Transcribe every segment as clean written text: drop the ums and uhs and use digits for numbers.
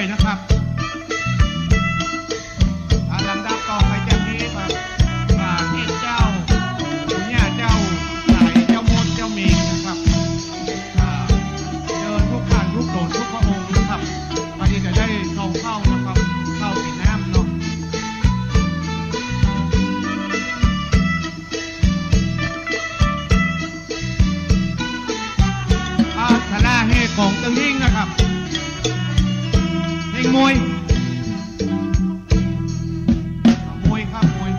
อยๆนะครับลำดับต่อไปจากนี้ครับเทพเจ้าปู่ย่าเจ้าสายเจ้ามดเจ้าเมงนะครับเดินทุกขันทุกโดดทุกพระองค์นะครับวันนี้จะได้เข้านะครับเข้ากินน้ำเนาะชนะเฮของตึงหิ้งนะครับเฮงมวยครับมวย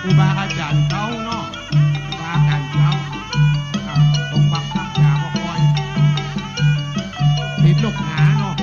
ครูบาอาจารย์เขาเนาะครูบาอาจารย์เขาตรงปักข้างยาบ่คอยติดลูกหาเนาะ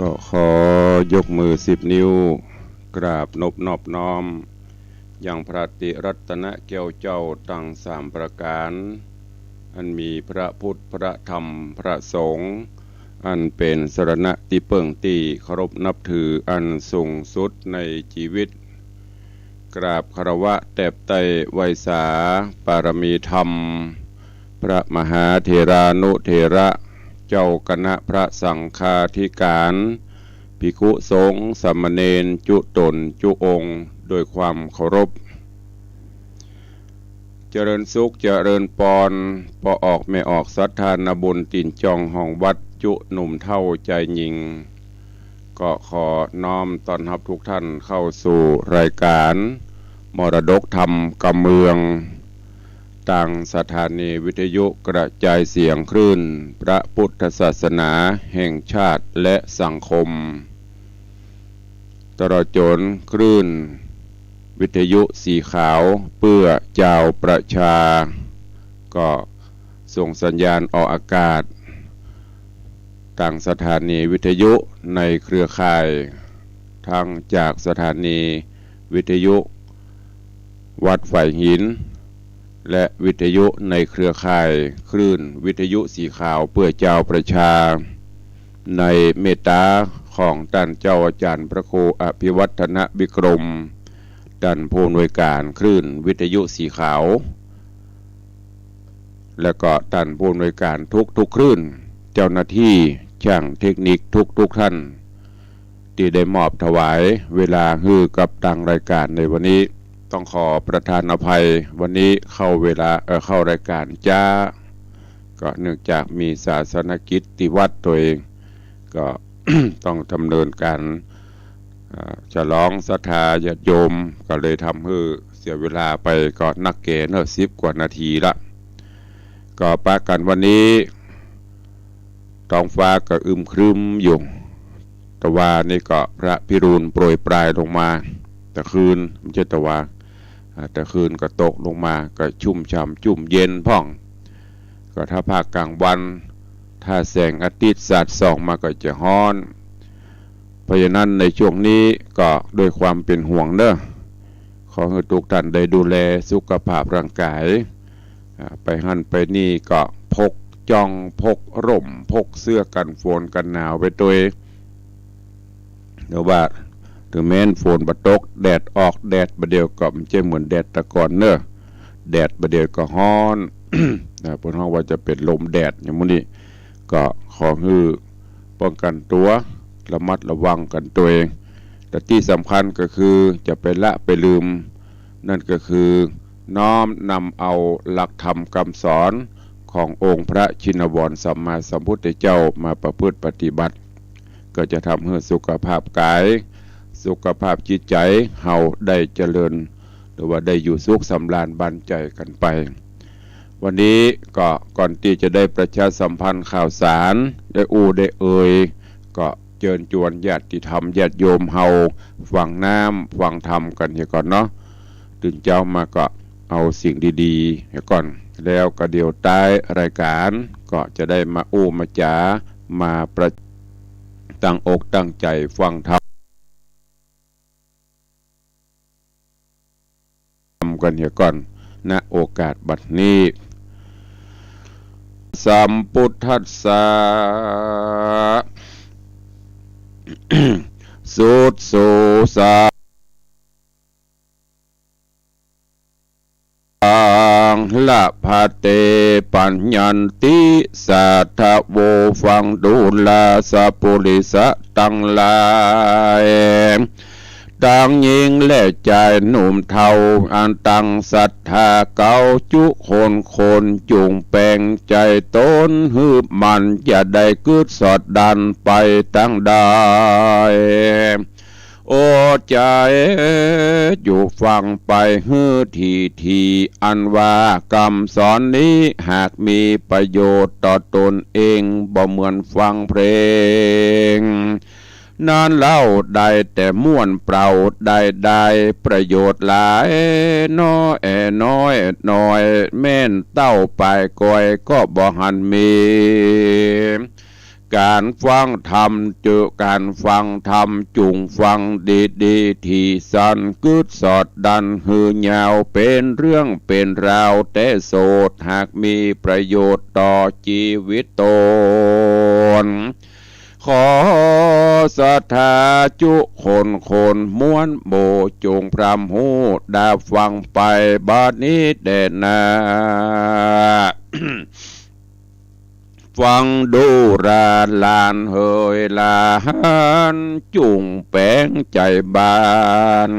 ก็ขอยกมือ10 นิ้วกราบนอบน้อมอย่างพระติรัตนแก้วเจ้าตั้ง3 ประการอันมีพระพุทธพระธรรมพระสงฆ์อันเป็นสรณะที่เปิ่งตีเคารพนับถืออันสูงสุดในชีวิตกราบคารวะแตบไตไวสาปารมีธรรมพระมหาเถรานุเถระเจ้าคณะพระสังฆาธิการภิกขุสงฆ์สามเณรจุตนจุองค์โดยความเคารพเจริญสุขเจริญปอนพอออกไม่ออกศรัทธานาบุญตินจองห้องวัดจุหนุ่มเท่าใจหญิงก็ขอน้อมต้อนรับทุกท่านเข้าสู่รายการมรดกธรรมกำเมืองต่างสถานีวิทยุกระจายเสียงคลื่นพระพุทธศาสนาแห่งชาติและสังคมตลอดจนคลื่นวิทยุสีขาวเพื่อเจ้าประชาก็ส่งสัญญาณออกอากาศต่างสถานีวิทยุในเครือข่ายทั้งจากสถานีวิทยุวัดฝ่ายหินและวิทยุในเครือข่ายคลื่นวิทยุสีขาวเพื่อเจ้าประชาในเมตตาของท่านเจ้าอาจารย์พระครูอภิวัฒนวิกรมท่านผู้อำนวยการคลื่นวิทยุสีขาวและก็ท่านผู้อำนวยการทุกคลื่นเจ้าหน้าที่ช่างเทคนิคทุกท่านที่ได้มอบถวายเวลาฮือกับทางรายการในวันนี้ต้องขอประทานอภัยวันนี้เข้ารายการจ้าก็เนื่องจากมีศาสนกิจที่วัดตัวเองก็ ต้องดำเนินการจะร้องศรัทธาญาติโยมก็เลยทำให้เสียเวลาไปก็นักเกณฑ์10 กว่านาทีละก็ปากันวันนี้ท้องฟ้าก็อึมครึมอยู่แต่ว่านี่ก็พระพิรุณโปรยปลายลงมาแต่คืนไม่ใช่แต่ว่าแต่คืนก็ตกลงมาก็ชุ่มฉ่ำจุ่มเย็นพ่องก็ถ้าภาคกลางวันถ้าแสงอาทิตย์สาดส่องมาก็จะร้อนเพราะฉะนั้นในช่วงนี้ก็ด้วยความเป็นห่วงขอให้ทุกท่านได้ดูแลสุขภาพร่างกายไปหั่นไปนี่ก็พกจ้องพกร่มพกเสื้อกันฝนกันหนาวไปตัวเดี๋ยวว่าถึงแม้นฝนบตกแดดออกแดดประเดี๋ยวก็มันจะเหมือนแดดตะก่อนแดดประเดี๋ยวก็ร้อน พวกเราว่าจะเป็นลมแดดอย่างนี้ก็ขอให้ป้องกันตัวระมัดระวังกันตัวเองแต่ที่สำคัญก็คือจะไปละไปลืมนั่นก็คือน้อมนำเอาหลักธรรมคำสอนขององค์พระชินวรสัมมาสัมพุทธเจ้ามาประพฤติปฏิบัติก็จะทำให้สุขภาพกายสุขภาพจิตใจเฮาได้เจริญหรือว่าได้อยู่สุขสำราญบันใจกันไปวันนี้ก็ก่อนที่จะได้ประชาสัมพันธ์ข่าวสารได้ได้ก็เชิญชวนญาติธรรมญาติโยมเฮาฟังน้ำฟังธรรมกันเสียก่อนเนาะตื่นเจ้ามาก็เอาสิ่งดีๆเสียก่อนแล้วก็เดี๋ยวท้ายรายการก็จะได้มามาจามาประตั้งอกตั้งใจฟังธรรมกันเสียก่อนณโอกาสบัดนี้สัมพุทธัสสะ สุตโสสาละภาเตปัญญันติสัทธโวฟังดูลาสัพพุริสะตั้งหลายดังยิงและใจหนุ่มเทาอันตั้งศรัทธาเก่าจุคนจุงแปลงใจตนหืบมันอย่าได้กึดสอดดันไปตั้งได้โอ้ใจอยู่ฟังไปฮือทีอันว่ากรรมสอนนี้หากมีประโยชน์ต่อตนเองบ่เหมือนฟังเพลงนานเล่าได้แต่ม่วนเปล่าได้ประโยชน์หลายน้อยแม่นเต้าปลายก้อยก็บ่หันมี การฟังธรรมเจอการฟังธรรมจุงฟังดีๆที่สันกึดสอดดันหือยาวเป็นเรื่องเป็นราวแต่โสดหากมีประโยชน์ต่อชีวิตตนขอศรัทธาจุคนม้วนโบจงพรำหูดาฟังไปบาดนี้แดนนา ฟังดูราลานเฮยลานจุงแป้งใจบาน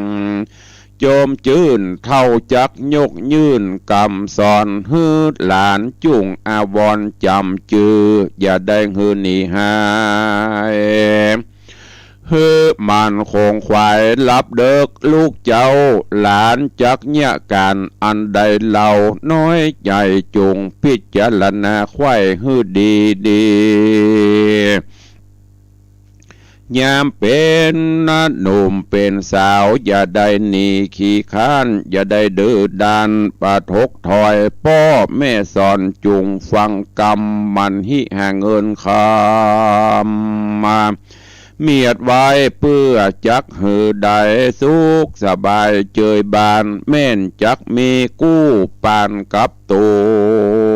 โจมจื่นเท่าจักยกยื่นกำสอนฮืดหลานจุงอาวรจำจืออย่าได้ฮือหนีหายฮือมันคงควายรับเด็กลูกเจ้าหลานจักเนี่ยการอันใดเล่าน้อยใหญ่จงพิจารณาไข่ฮือดียามเป็นนะหนุ่มเป็นสาวอย่าได้หนีขี้ค้านอย่าได้ดื้อดันปะทกถอยพ่อแม่สอนจุงฟังกรรมมันหิหาเงินคำมาเมียดไว้เพื่อจักหือใดสุขสบายเจยบานแม่นจักมีกู้ปานกับตั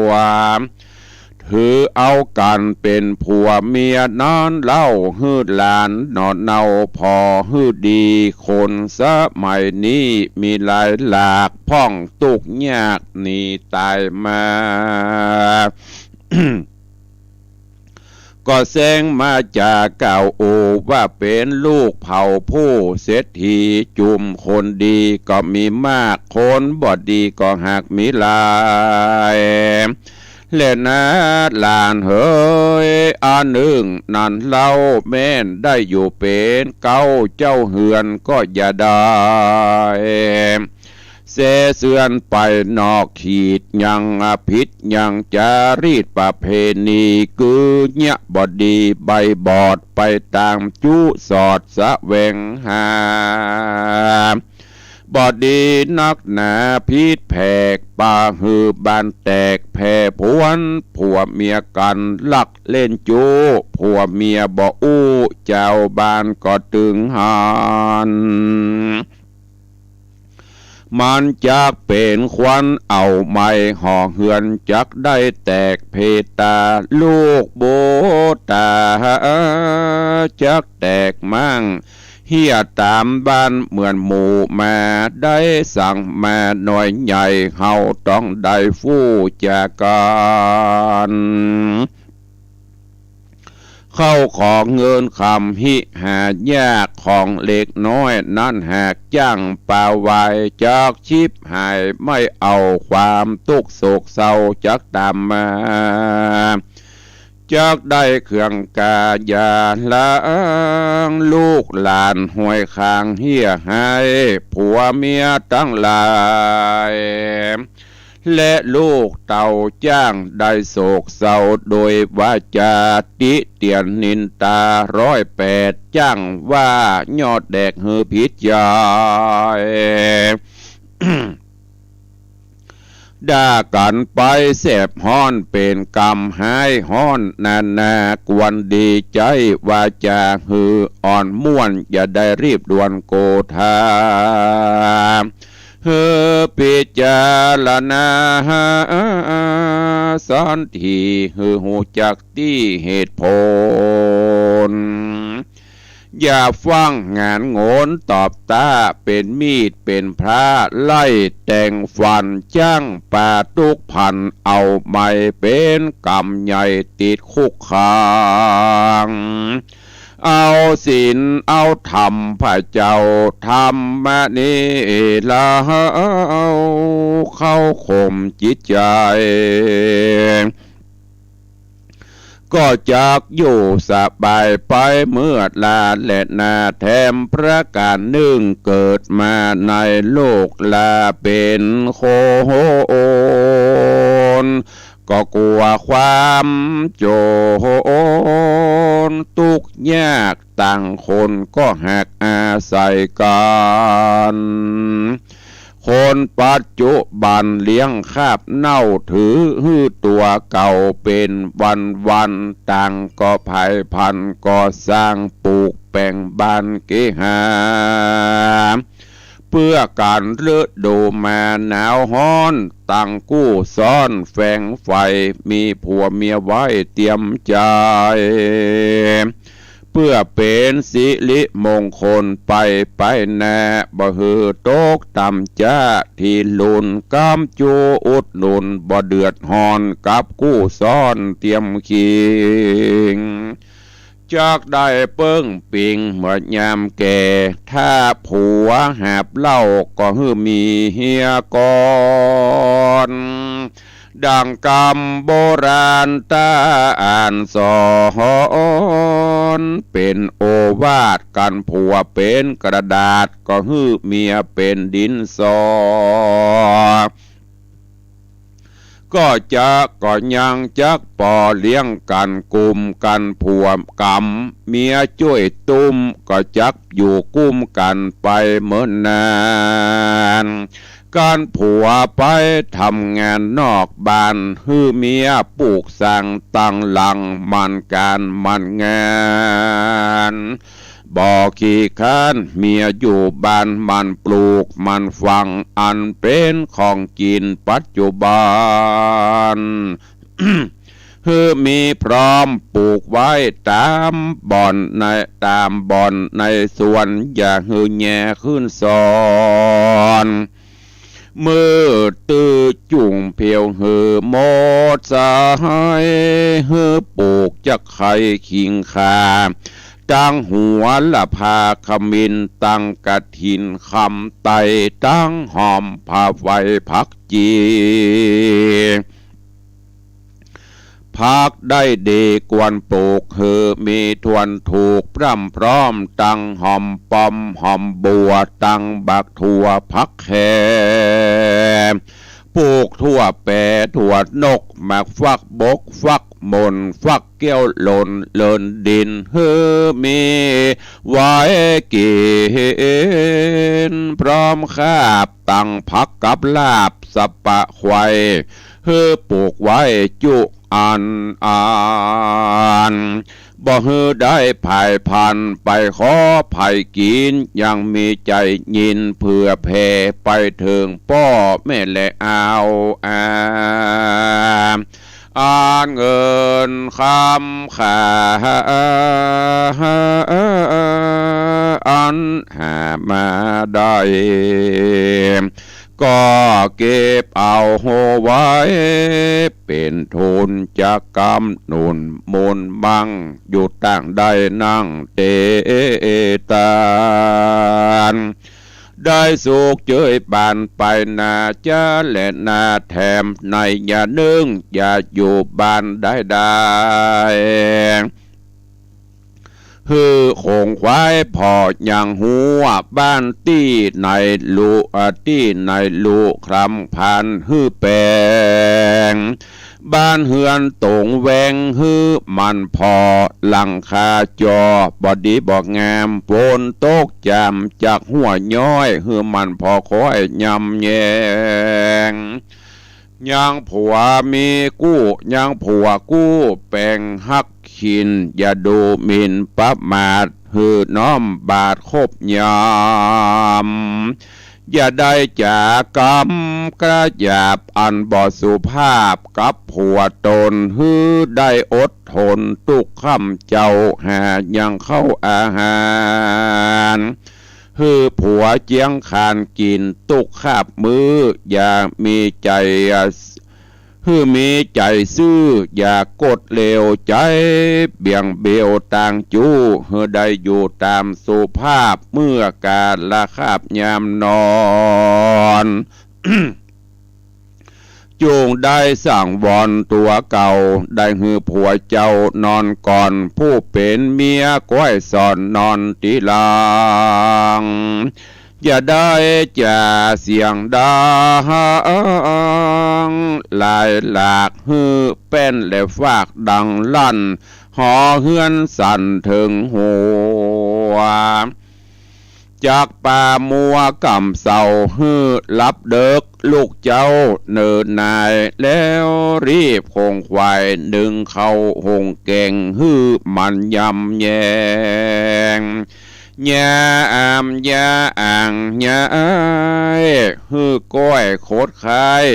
วถือเอากันเป็นผัวเมียนอนเล่าฮืดหลานนอนเนาพอฮืดดีคนสมัยนี้มีหลายหลากพ่องตุกยากหนีตายมา ก็แซงมาจากเก่าโอว่าเป็นลูกเผ่าผู้เศรษฐีจุ่มคนดีก็มีมากคนบอดดีก็หากมีหลายเล่นนะหลานเฮยอันหนึ่งนั่นเล่าแม่นได้อยู่เป็นเก้าเจ้าเหือนก็อย่าได้เสเสื่อนไปนอกขีดยังพิษยังจารีตประเพณีกือเนี่ยบอดีใบบอดไปตามจุสอดสะแวงหาบอดีนักหนาพิษแผกป่าหือบานแตกแผ่พวนผัวเมียกันลักเล่นจูผัวเมียบ่อู้เจ้าบ้านก็ตึงหันมันจักเป็นควันเอาไม้ห่อเหือนจักได้แตกเพตาลูกโบตาจักแตกมั่งเฮียตามบ้านเหมือนหมู่มาได้สั่งมาหน่อยใหญ่เฮาต้องได้ฟู้จากกันเข้าของเงินคำหิหายากของเล็กน้อยนั่นหากจ้างป่าวายจากชิบหายไม่เอาความทุกข์โศกเศร้าจักตามมาจากได้เครื่องกายาล้างลูกหลานห้วยคางเฮียให้ผัวเมียตั้งหลายและลูกเต่าจ้างได้โศกเศร้าโดยวาจาติเตียนนินตา108จ้างว่ายอดแดกหือพิษยาย ด่ากันไปแสบฮ้อนเป็นกรรมหายฮ้อนนากวนดีใจว่าจะหืออ่อนม่วนอย่าได้รีบด่วนโกธาเฮปิจารณาสันทีหือหูจักที่เหตุผลอย่าฟังงานโงนตอบตาเป็นมีดเป็นพระไล่แต่งฟันจ้างป่าทุกพันเอาไม่เป็นกรรมใหญ่ติดคุกคางเอาศีลเอาธรรมพระเจ้าธรรมนี้ละเข้าข่มจิตใจก็จากอยู่สบายไปเมื่อลาและนาแถมประการหนึ่งเกิดมาในโลกลาเป็นโคโอนก็กลัวความโจรทุกข์ยากต่างคนก็หักอาศัยกันค คนปัจจุบันเลี้ยงคาบเน่าถือหื้อตัวเก่าเป็นวันต่างก็ภายพันก็สร้างปลูกแปลงบ้านเกหาเพื่อการฤดูมาหนาวฮ้อนตั้งกู้ซ้อนแฝงไฟมีผัวเมียไว้เตรียมใจเพื่อเป็นสิริมงคลไปแน่บ่ฮือตกต่ำจ้าที่ลุนกำจูอุดหนุนบ่เดือดหอนกับกู้ซ้อนเตรียมคิงจากได้เปิ้งปิงเมื่อยามแก่ถ้าผัวหาบเหล้าก็ฮือมีเฮียก่อนดังกำโบราณตาอ่านสอนเป็นโอวาทกันผัวเป็นกระดาษก็ฮือเมียเป็นดินสอก็จะก็ยังจักปอเลี้ยงกันกลุ่มกันผัวกำเมียช่วยตุ้มก็จักอยู่กุ้มกันไปเหมือนนานการผัวไปทำงานนอกบ้านฮือเมียปลูกสั่งตั้งหลังมันการมันงานบอกขี้ค้านเมียอยู่บ้านมันปลูกมันฟังอันเป็นของกินปัจจุบัน คือมีพร้อมปลูกไว้ตามบ่อนในสวนอย่าหือแย่ขึ้นสอนมือตื้อจุ่งเพียวหือหมดสายหือปลูกจะไข่ขิงคาตั้งหัวละพาขมินตั้งกะถินคำไตตั้งหอมผาไฟพักจีพักได้ดีกวนปลูกหือมีทวนถูกพร่ำพร้อมตั้งหอมปอมหอมบัวตั้งบักถั่วพักแคปลูกทั่วแปรถั่วนกหมากฟักบกฟักมนฟักเกี้ยวหล่นเลินดินเฮือมีไว้กินพร้อมคาบตั้งพักกับลาบสับปะควายเฮือปลูกไว้จุอันบ่ฮือได้ภายพันไปขอไผ่กินยังมีใจยินเพื่อแผ่ไปถึงพ่อแม่และเอาอ่านเงินคำขาอันหามาได้ก็เก็บเอาไว้เป็นทุนจากกำนุนมูลบังอยู่ต่างได้นั่งเตตานได้สุขเจยบานไปนาจะและนาแถมในอย่านึ่งอย่าอยู่บ้านได้ฮือคงควายพออย่างหัวบ้านตี้ในลูครำพันฮือแปงบ้านเฮือนตงแวงฮือมันพอหลังคาจอบอดีบอกงามโปนโตกจำจากหัวย้อยฮือมันพอคอยยำแยงยังผัวมีกู้ยังผัวกู้แปลงฮักขินอย่าดูหมิ่นประมาทหือน้อมบาดคบยามอย่าได้จากกรรมกระหยาบอันบ่สุภาพกับผัวตนฮือได้อดทนทุกค่ำเจ้าหายังเข้าอาหารฮือผัวเจียงคานกินตุกคาบมืออย่ามีใจฮือมีใจซื่ออย่ากดเลวใจเบี่ยงเบลต่างจูฮือได้อยู่ตามสุภาพเมื่อการละคาบยามนอน จูงได้สั่งวอนตัวเก่าได้ฮือผัวเจ้านอนก่อนผู้เป็นเมียก้อยสอนนอนตีหลังอย่าได้จะเสียงดังลายหลากฮือเป็นและฝากดังลั่นหอเฮือนสั่นถึงหัว จากป่ามัวกำเศร้าฮื้อรับเด็กลูกเจ้าเนินนายแล้วรีบคงควายดึงเข้าหงแกงฮื้อมันยำแยงยาอามยาอ่างยาอ้ายฮื้อก้อยโคตรคาย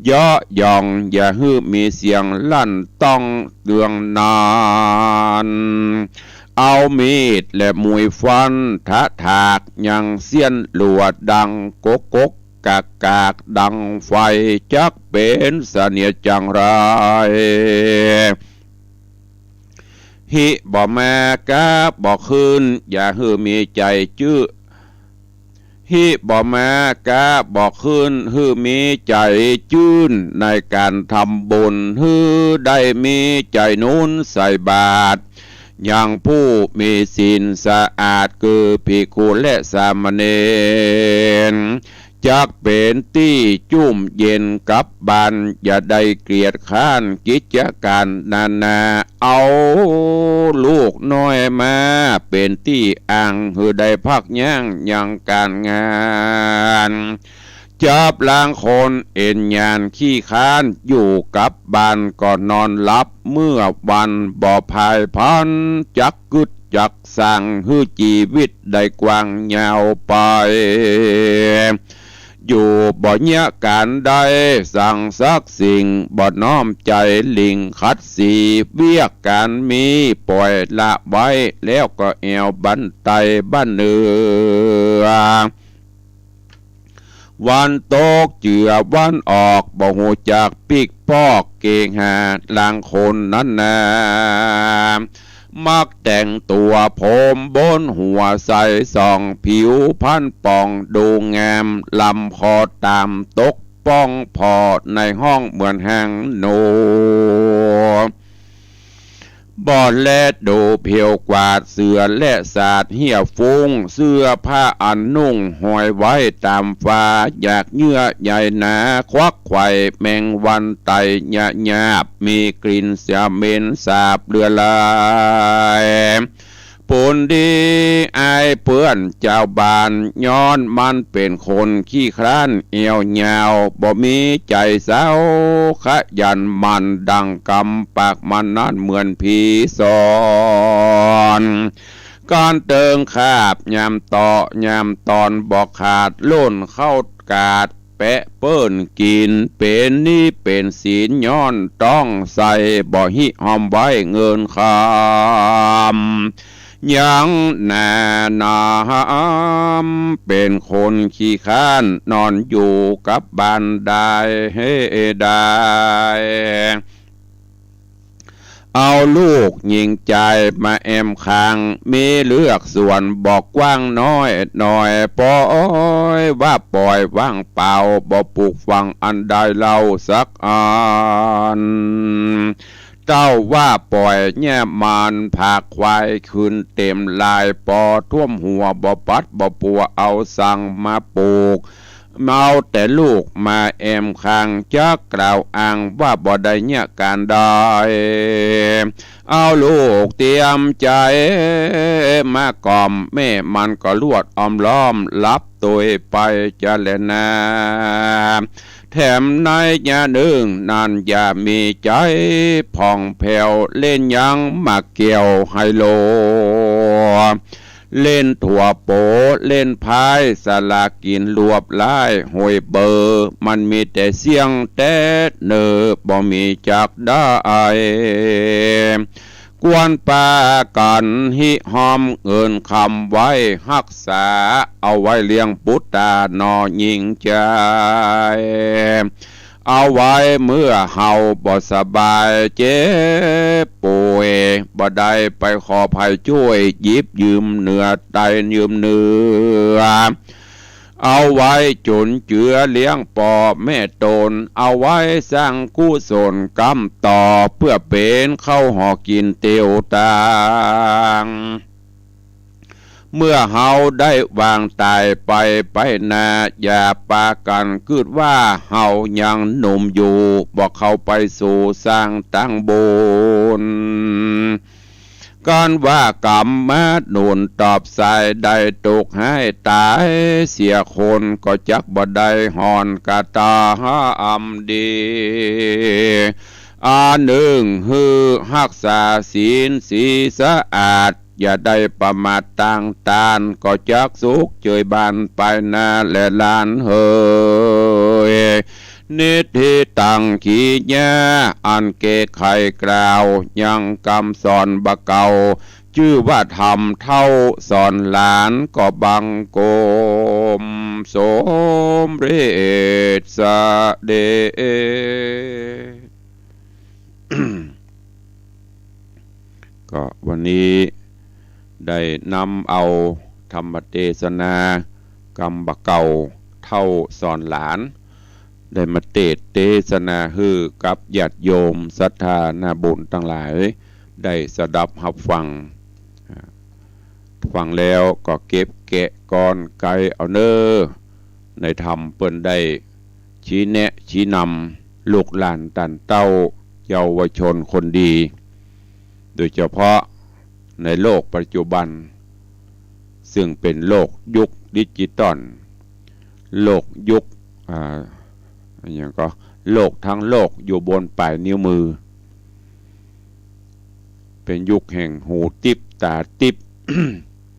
ย่อยองอย่าฮื้อมีเสียงลั่นต้องเดืองนานเอามีดและมวยฟันทะถากยังเสี้ยนหลวดดังกกกกากกากดังไฟจักเป็นเสนียดจังไรฮิบ่แม่กาบ่คืนอย่าฮือมีใจจื้อฮิบ่แม่กาบ่คืนฮือมีใจจื้นในการทำบุญฮือได้มีใจนู้นใส่บาตรอย่างผู้มีศีลสะอาดคือภิกขุและสามเณรจักเป็นที่จุ่มเย็นกับบ้านอย่าได้เกลียดข้านกิจการนานาเอาลูกน้อยมาเป็นที่อ้างหือได้พักย่างยังการงานจับล้างคนเอ็นยานขี้ค้านอยู่กับบ้านก่อนนอนหลับเมื่อวันบ่พายพันจักกึดจักสั่งฮือชีวิตได้กว้างยาวไปอยู่บ่เนี้ยการใดสั่งสักสิ่งบ่น้อมใจลิงคัดสีเวียกการมีปล่อยละไว้แล้วก็แอวบันไตบ้านเนือวันตกเจือวันออกบ่หูจากปีกปอกเกงหาลางคนนั้นนามักแต่งตัวผมบนหัวใสส่องผิวพันป่องดูงามลำคอตามตกป้องพอในห้องเหมือนแห่งโนบ่อนและดูเพียวกวาดเสือและสาดเหี้ยฟุ้งเสื้อผ้าอันนุ่งห้อยไว้ตามฟ้าอยากเยื่อใหญ่หนาควักไข่แมงวันไตหยาหยาบมีกลิ่นเสียเหม็นสาบเลือลายปูนดีอายเปื้อนเจ้าบานย้อนมันเป็นคนขี้คร้านเอียวยาวบ่มีใจเศร้าขยันมันดังกำปากมันนั้นเหมือนผีสอนการเติงคาบยามต่อยามตอนบอกขาดล้นเข้ากาดแปะเปิ้นกินเป็นนี่เป็นศีลย้อนต้องใส่บ่หิหอมไว้เงินคำยังแน่นาเป็นคนขี้ข้านนอนอยู่กับบ้านได้เฮได้เอาลูกยิงใจมาแอมคางมีเลือกส่วนบอกกว้างน้อยหน่อยปล่อยว่าปล่อยว่างเปล่าบ่ปลูกฟังอันใดเล่าสักอันเจ้าว่าปล่อยแง่มานผากควายขึ้นเต็มลายปอท่วมหัวบ่ปัดบ่ปัวเอาสั่งมาปลูกเมาแต่ลูกมาแอมคางจักกล่าวอ้างว่าบ่ได้เนี่ยการได้เอาลูกเตรียมใจมากล่อมแม่มันก็ลวดอ้อมล้อมรับตัวไปจะแลนาแถมในยาหนึ่งนั่นอย่ามีใจผ่องแผ้วเล่นยังมาเกี่ยวไฮโลเล่นถั่วโปเล่นพายสลากินรวบลายหวยเบอร์มันมีแต่เสียงแต่เนอบ่มีจักได้กวนปากันหิหอมเงินคำไว้รักษาเอาไว้เลี้ยงปุตตานอยิงใจเอาไว้เมื่อเฮาบ่สบายเจ็บป่วยบ่ได้ไปขอภัยช่วยหยิบยืมเนื้อไตยืมเนื้อเอาไว้จนเจือเลี้ยงปอแม่ตนเอาไว้สร้างกุศลกรรมต่อเพื่อเป็นเข้าหอกินเตียวตางเมื่อเฮาได้วางตายไปนาอย่าปากันคิดว่าเฮายังหนุ่มอยู่บอกเข้าไปสู่สร้างตั้งบุญ การว่ากรรมมาหนุนตอบสายได้ตกให้ตายเสียคนก็จักบ่ได้หอนกาตาหาอำดีอันหนึ่งฮือรักษาศีลสีสะอาดอย่าได้ประมาทต่างตานก็จักสุขเจยบานไปนาและลานเฮยนิธิตังขีญาอันเกไขกล่าวยังคำสอนบะเก่าชื่อว่าธรรมเท่าสอนหลานก็บังโกมสมเรศสะเด ก็วันนี้ได้นำเอาธรรมเทศนากรรมบะเก่าเท่าสอนหลานได้มาเทศนาฮือกับญาติโยมศรัทธานาบุญทั้งหลายได้สดับรับฟังแล้วก็เก็บแกะก่อนไกลเอาเนอในธรรมเปิ้นได้ชี้แนะชี้นำลูกหลานตันเต้าเยาวชนคนดีโดยเฉพาะในโลกปัจจุบันซึ่งเป็นโลกยุคดิจิตอลโลกยุคอย่างก็โลกทั้งโลกอยู่บนปลายนิ้วมือเป็นยุคแห่งหูติบตาติบ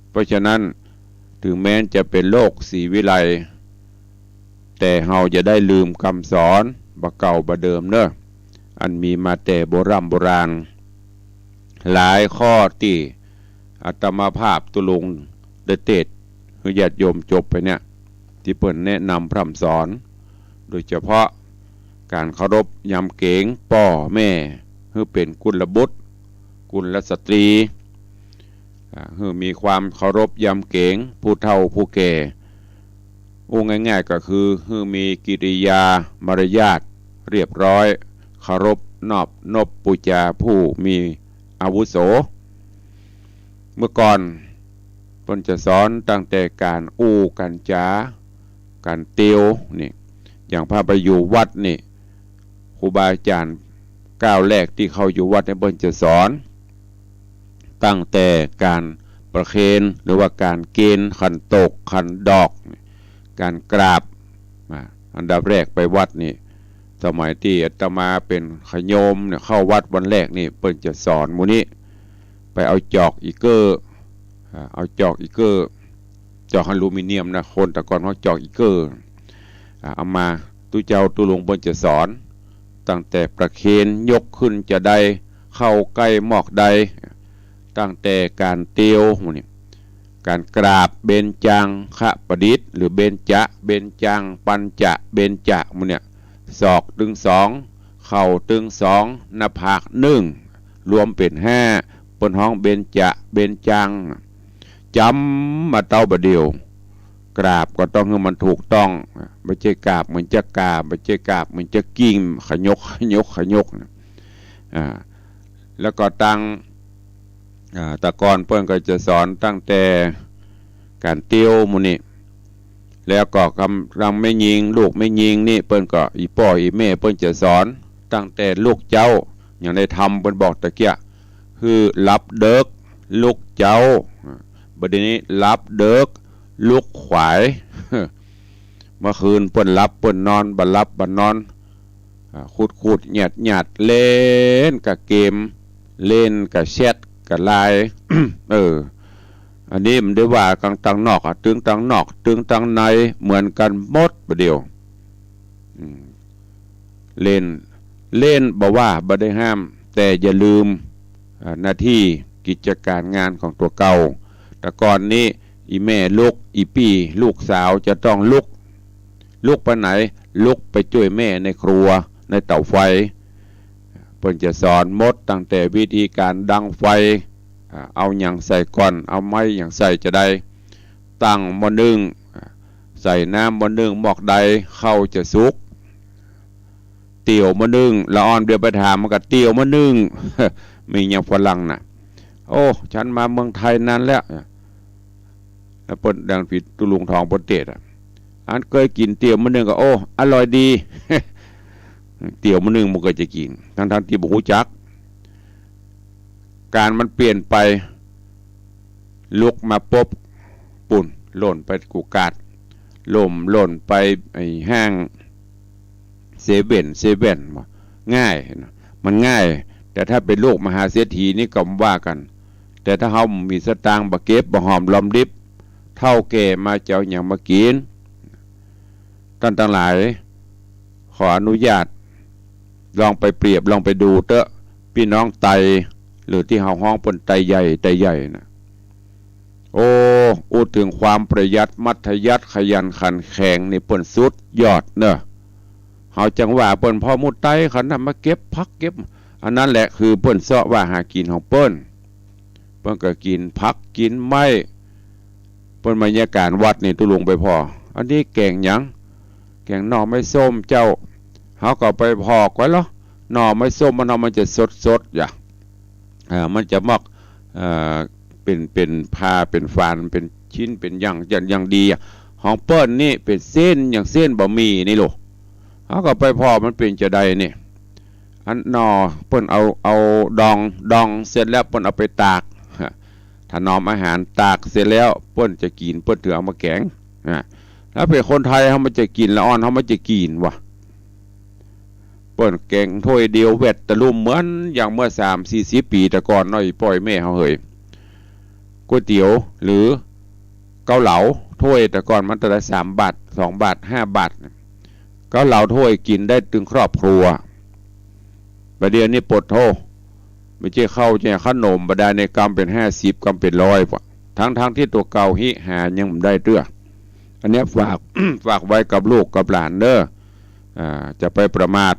เพราะฉะนั้นถึงแม้จะเป็นโลกสีวิไลแต่เฮาจะได้ลืมคำสอนบะเก่าบะเดิมเนอะอันมีมาแต่โบราณหลายข้อที่อาตมาภาพตุลุงได้เทศคือญาติโยมจบไปเนี่ยที่เปิ่นแนะนำพร่ำสอนโดยเฉพาะการเคารพยำเกรงพ่อแม่คือเป็นกุลบุตรกุลสตรีคือมีความเคารพยำเกรงผู้เฒ่าผู้แก่ง่ายๆก็คือมีกิริยามารยาทเรียบร้อยเคารพนบปูจาผู้มีอาวุโสเมื่อก่อนเพิ่นจะสอนตั้งแต่การการจาการเตียวนี่อย่างพาไปอยู่วัดนี่ครูบาอาจารย์ก้าวแรกที่เขาอยู่วัดเนี่ยเพิ่นจะสอนตั้งแต่การประเคนหรือว่าการเกณฑ์ขันตกขันดอกการกราบอันดับแรกไปวัดนี่สมัยที่อาตมาเป็นขโยมเนี่ยเข้าวัดวันแรกนี่เพิ่นจะสอนหมู่นี้ไปเอาจอกอีเกอร์จอกอลูมิเนียมนะคนแต่ก่อนเขาจอกอีเกอร์เอามาตุเจ้าตุลุงเพิ่นจะสอนตั้งแต่ประเคนยกขึ้นจะได้เข้าใกล้หมอกใดตั้งแต่การเตียวหมู่นี้การกราบเบญจังขะประดิษฐ์หรือเบญจังปัญจะเบญจะหมู่เนี่ยศอกตึงสองเข่าตึงสองหน้าผากหนึ่งรวมเป็นห้าปนห้องเบญจังจำมาเต้าบะเดียวกราบก็ต้องให้มันถูกต้องไม่ใช่กราบเหมือนจะกราบไม่ใช่กราบเหมือนจะกิ้งขยกแล้วก็ตั้งตะกอนเพิ่นก็จะสอนตั้งแต่การเตียวหมู่นี้แล้วก็กำลังไม่ยิงลูกไม่ยิงนี่เปิ้นก็อีพ่ออีแม่เปิ้นจะสอนตั้งแต่ลูกเจ้าอย่างได้ทำเปิ้นบอกตะเกียคือรับเด็กลูกเจ้าบัดนี้รับเด็กลูกขวาย เมื่อคืนเปิ้นรับเปิ้นนอนบ่รับบ่นอนขุดหยัดเล่นกับเกมเล่นกับแชทกับไลน์ อันนี้มันได้ว่ากังตังนอกตึงตังนอกตึงตังในเหมือนกันหมดประเดียวเล่นบ่ว่าบ่ได้ห้ามแต่อย่าลืมหน้าที่กิจการงานของตัวเก่าแต่ก่อนนี้อีแม่ลูกอีพี่ลูกสาวจะต้องลุกไปไหนลุกไปช่วยแม่ในครัวในเตาไฟเพิ่นจะสอนหมดตั้งแต่วิธีการดังไฟเอาอย่างใส่ก่อนเอาไม้อย่างใส่จะได้ตั้งหม้อนึ่งใส่น้ำหม้อนึ่งหม้อใดเข้าจะสุกเตี๋ยวหม้อนึ่งละอ่อนเดี๋ยวไปถามมันก็เตี๋ยวหม้อนึ่ง มีอย่างฝรั่งน่ะโอ้ฉันมาเมืองไทยนานแล้วเปิ้นดังผิดตุลุงทองปนเตศอันเคยกินเตี๋ยวหม้อนึ่งก็โอ้อร่อยดี เตี๋ยวหม้อนึ่งมันก็จะกินทั้งที่บ่รู้จัก การมันเปลี่ยนไปลุกมาปุ๊บปุ่นหล่นไปกูกาดล่มหล่นไปไอ้ห้างเซเว่นง่ายมันง่ายแต่ถ้าเป็นโลกมหาเศรษฐีนี่ก็ว่ากันแต่ถ้าเขามีสตางค์บะเก็บบะหอมลอมริบเท่าแก่มาเจ้าอย่างมากินท่านทั้งหลายขออนุญาตลองไปเปรียบลองไปดูเถอะพี่น้องไตหรือที่เฮาห้องปนไตใหญ่นะโอ้อูถึงความประหยัดมัธยัติขยันขันแข็งนี่เปิ้นสุดยอดเนอะเฮาจังว่าเปิ้นพอมุดไตเขานำมาเก็บพักเก็บอันนั้นแหละคือเปิ้นเสาะว่าหากินของเปิ้นก็กินพักกินไม้เปิ้นบรรยากาศวัดนี่ตุลงไปพออันนี้แกงหยังแกงหน่อไม้ส้มเจ้าเฮาก็ไปพอกไว้แล้วหน่อไม้ส้มมันจะสดอย่ามันจะมักเป็นผ้าเป็นฟานเป็นชิ้นเป็นอย่างดีของเปิ้นนี่เป็นเส้นอย่างเส้นบะหมี่นี่ลูกเขาก็ไปพอมันเป็นจะได้นี่อันนอเปิ้นเอาดองเสร็จแล้วเปิ้นเอาไปตากถ้านอมอาหารตากเสร็จแล้วเปิ้นจะกินเปิ้นถือเอามาแกงแล้วเป็นคนไทยเขามันจะกินละอ่อนเขามันจะกินวะเปิ้นแกงถ้วยเดียวเวทตะลุ่มเหมือนอย่างเมื่อ30-40 ปีแต่ก่อนน้อยปล่อยแม่เขาเหยก๋วยเตี๋ยวหรือเกาเหลาถ้วยแต่ก่อนมันแต่ละ3 บาท2 บาท5 บาทเกาเหลาถ้วยกินได้ถึงครอบครัวประเดี๋ยวนี้ปดโทไม่ใช่เข้าใช่ขนมบดาในกำเป็น50 กำเป็น100ป่ะทั้งที่ตัวเก่าหิหายังได้เตื้ออันนี้ฝาก ฝากไว้กับลูกกับหลานเด้อจะไปประมาท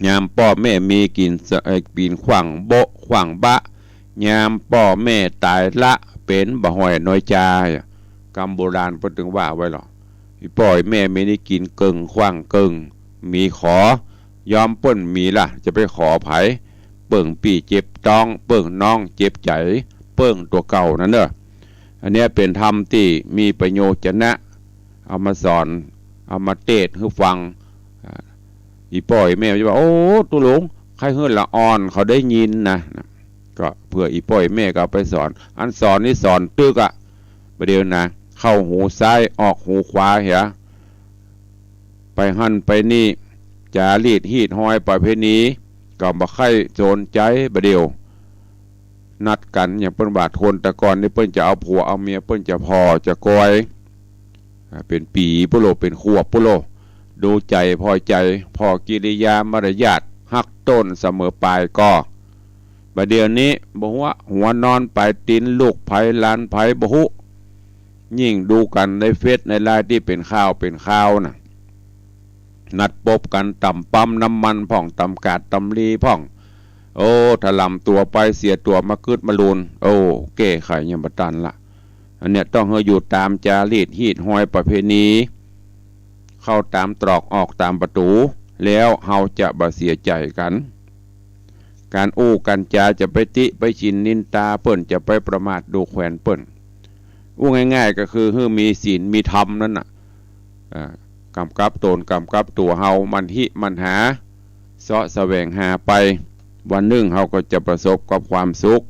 ยามพ่อแม่มีกินปีนขวางโบขวางบะยามพ่อแม่ตายละเป็นบ่หอยน้อยใจกรรมโบราณเพิ่นถึงว่าไว้หรอพี่พ่อยแม่ไม่ได้กินเกิงขวางเกิงมีขอยอมเปิ้นมีล่ะจะไปขอไผเปิ่งปีเจ็บต้องเปิ่งน้องเจ็บใจเปิ่งตัวเก่านั่นเด้ออันนี้เป็นธรรมที่มีประโยชน์นะเอามาสอนเอามาเทศให้ฟังอีป่อยแม่จะว่าโอ้ตุหลงใครเฮือนละอ่อนเขาได้ยินนะก็เพื่ออีป่อยแม่ก็ไปสอนอันสอนนี่สอนตึกประเดี๋ยวนะเข้าหูซ้ายออกหูขวาเหียไปหั่นไปนี่จารีดฮีดห้อยประเพณีก็บ่ใครโจรใจประเดี๋ยวนัดกันอย่างเปิ้นบาดทนแต่ก่อนนี่เปิ้นจะเอาผัวเอาเมียเปิ้นจะพอจะกอยเป็นปีปุโรเป็นขวบปุโรดูใจพอใจพอกิริยามารยาทหักต้นเสมอปลายก็ประเดี๋ยวนี้บอกว่าหัวนอนไปตีนลูกไผ่ลานไผ่บหุยิ่งดูกันในเฟซในไลน์ที่เป็นข่าวน่ะนัดพบกันต่ำปั๊มน้ำมันพ่องต่ำกาดต่ำลีพ่องโอ้ถลำตัวไปเสียตัวมาคืดมาลูนโอ้เก้ไข่ยังบัตันละอันเนี้ยต้องอยู่ตามจารีตฮีดห้อยประเพณีเข้าตามตรอกออกตามประตูแล้วเฮาจะบ่เสียใจกันการอู้กันจาจะไปติไปชินนินตาเปิ้นจะไปประมาทดูแขวนเปิ้นอู้ง่ายๆก็คือมีศีลมีธรรมนั่นน่ะกำกับตนกำกับตัวเฮามันหิมันหาเสาะแสวงหาไปวันหนึ่งเฮาก็จะประสบกับความสุข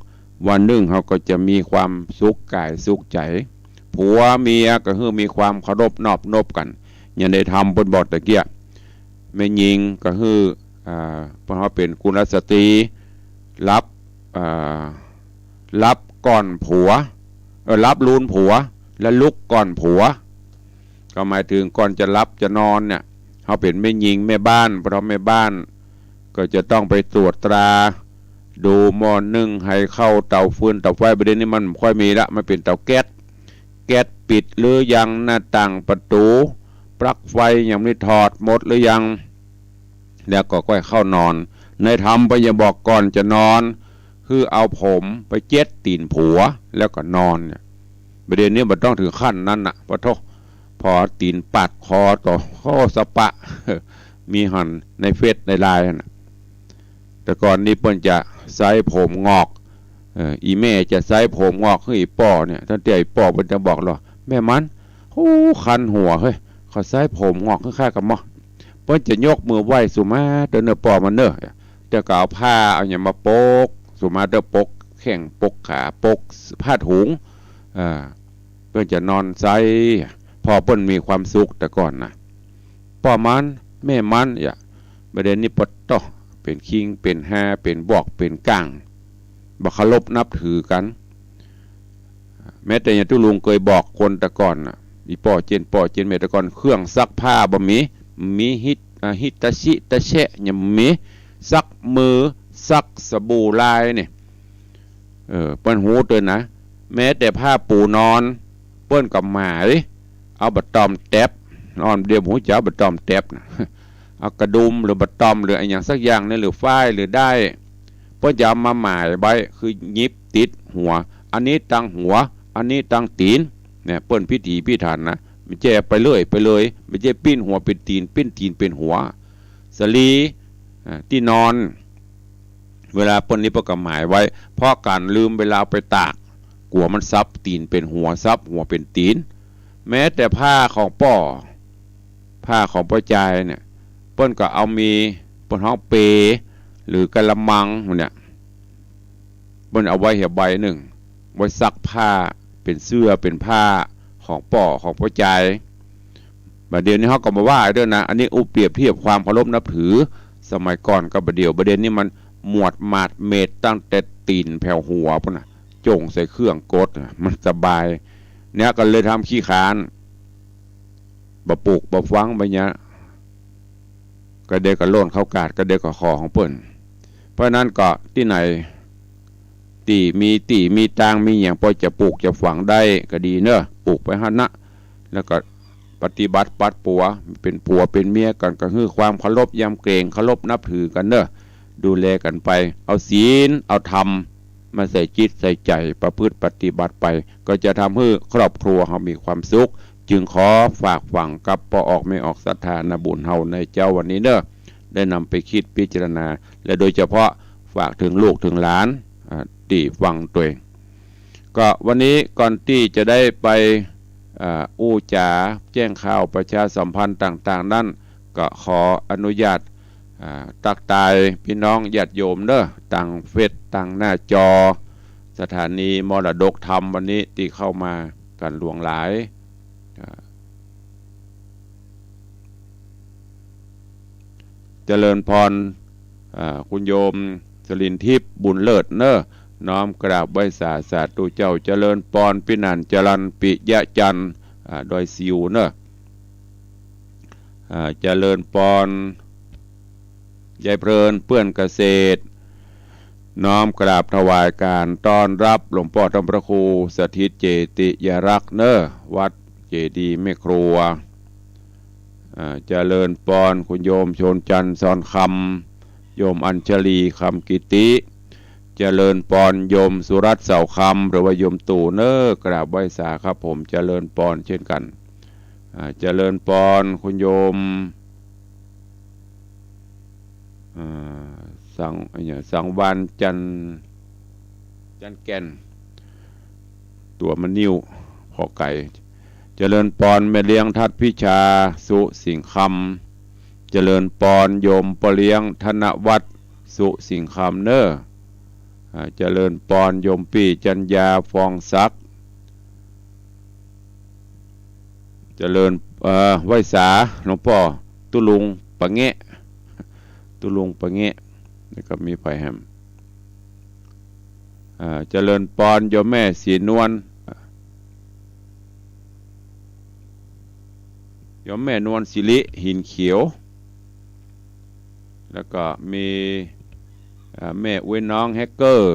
วันหนึ่งเฮาก็จะมีความสุขกายสุขใจผัวเมียก็มีความเคารพนอบนบกันอย่างได้ทำบนบทตะเกียแม่ยิงก็เพราะเขาเป็นกุลสตรีรับก่อนผัวรับลูนผัวและลุกก่อนผัวก็หมายถึงก่อนจะรับจะนอนเนี่ยเขาเป็นแม่ยิงแม่บ้านเพราะแม่บ้านก็จะต้องไปตรวจตราดูหม้อนึ่งให้เข้าเตาฟืนเตาไฟประเด็นนี้มันค่อยมีละมันเป็นเตาแก๊สปิดหรือยังหน้าต่างประตูปลั๊กไฟยังไม่ถอดหมดหรือยังแล้วก็ค่อยเข้านอนในธรรมไปอย่าบอกก่อนจะนอนคือเอาผมไปเจ็ดตีนผัวแล้วก็นอนเนี่ยประเด็นนี้มันต้องถึงขั้นนั้นน่ะพอตีนปัดคอต่อข้อสปะมีหันในเฟซในไลน์น่ะแต่ก่อนนี้เพิ่นจะใส่ผมงอกอีแม่จะใส่ผมงอกให้อีป่อเนี่ยท่านเตี้ยอีป่อเพิ่นจะบอกหรอแม่มันโอ้คันหัวเฮ้ยเขาใส่ผมงอกคล้ายๆกับหม้อเพิ่นจะยกมือไหว้สุมาเดินเนื้อป่อมันเนอะแต่ก็เอาผ้าเอาอย่างมาโปกส สุมาเตอร์ปกแข้งปกขาปกผ้าถุงเพื่อจะนอนไซพอเปิ้นมีความสุขแต่ก่อนนะพ่อมันแม่มันประเด็นนี้ปดต่อเป็นคิงเป็นแฮเป็นบอกเป็นก้างบักเคารพนับถือกันแม้แต่อย่างที่ลุงเคยบอกคนแต่ก่อนอีป่อเจนเมแต่ก่อนเครื่องซักผ้าบ่มีฮิตาชิตาเชะยังมีซักมือซักสบู่ลายเนี่ยเปิ้นหูเตือนนะแม้แต่ผ้าปูนอนเปิ้นกับหมาเอาบัดตอมแตบนอนเดียวหูเจ้าบัดตอมแตบนะเอากระดุมหรือบัดตอมหรืออะไรอย่างสักอย่างนี่หรือฝ้ายหรือได้เปิ้นจะมาหมายไว้คือยิบติดหัวอันนี้ตั้งหัวอันนี้ตั้งตีนเนี่ยเปิ้นพิถีพิถันนะไม่ใช่ไปเลยไม่ใช่ปิ้นหัวเป็นตีนปิ้นตีนเป็นหัวสลีที่นอนเวลาเปิ้นนี้ประกาศหมายไว้เพราะการลืมเวลาไปตากกลัวมันซับตีนเป็นหัวซับหัวเป็นตีนแม้แต่ผ้าของป้อจายเนี่ยเปิ้นก็เอามีเปิ้นห้องเปหรือกะละมังเนี่ยเปิ้นเอาไว้เหี่ยใบหนึ่งไว้ซักผ้าเป็นเสื้อเป็นผ้าของป้อจายบัดเดี๋ยวนี้เขาก็มาว่าด้วยนะอันนี้อุปเปรียบเทียบความเคารพนับถือสมัยก่อนกับบัดเดี๋ยวนี้มันหมวดมาดเม็ดตั้งแต่ตีนแผ่วหัวพุ่นน่ะจงใส่เครื่องกดมันสบายเนี่ยก็เลยทำขี้คานบะปลูกบะฟังไปเนี้ยก็เด็กก็โล่นเข้ากาดก็เด็กก็คอของเปิ้นเพราะนั้นก็ที่ไหนตีมีตางมีอย่างพอจะปลูกจะฝังได้ก็ดีเนอะปลูกไปหันนะแล้วก็ปฏิบัติปัดปัวเป็นผัวเป็นเมียกันก็คือความเคารพยำเกรงเคารพนับถือกันเนอะดูแลกันไปเอาศีลเอาธรรมมาใส่จิตใส่ใจประพฤติปฏิบัติไปก็จะทำให้ครอบครัวเขามีความสุขจึงขอฝากฝังกับปออกไม่ออกศรัทธานาบุญเฮาในเจ้าวันนี้เนอะได้นำไปคิดพิจารณาและโดยเฉพาะฝากถึงลูกถึงหลานที่ฟังตัวเองก็วันนี้ก่อนที่จะได้ไปอู้จ๋าแจ้งข่าวประชาสัมพันธ์ต่างๆนั่นก็ขออนุญาตตักตายพี่น้องญาติโยมเนอะต่างเฟซต่างหน้าจอสถานีมรดกธรรมวันนี้ที่เข้ามากันหลวงหลายเจริญพรคุณโยมสลินทิพย์บุญเลิศเนอะน้อมกราบไหว้สาธุเจ้าเจริญพรพินันจรันปิยะจันโดยซิวเนอะเจริญพรยายเพลินเปื้อนเกษตรน้อมกราบถวายการต้อนรับหลวงพ่อธรรมพระครูสถิตเจติยรักษ์เนอะวัดเจดีย์แม่ครัวเจริญพรคุณโยมชนจันทร์สอนคำโยมอัญชลีคำกิติเจริญพรโยมสุรัตน์เสาคำหรือว่าโยมตู่เนอะกราบไหว้สาครับผมเจริญพรเช่นกันเจริญพรคุณโยมสังวานจันแก่นตัวมันนิ้วพอไก่เจริญพรแม่เลี้ยงทัดพิชาสุสิงคำเจริญพรโยมปเลี้ยงธนวัฒน์สุสิงคำเนอเจริญพรโยมปีจัญญาฟองซักเจริญไหว้สาหลวงพ่อตุลุงปะเงะนี่ก็มีไฟแฮมเจริญพรโยมแม่สีนวลโยมแม่นวลศิริหินเขียวแล้วก็มีแม่เว้นน้องแฮกเกอร์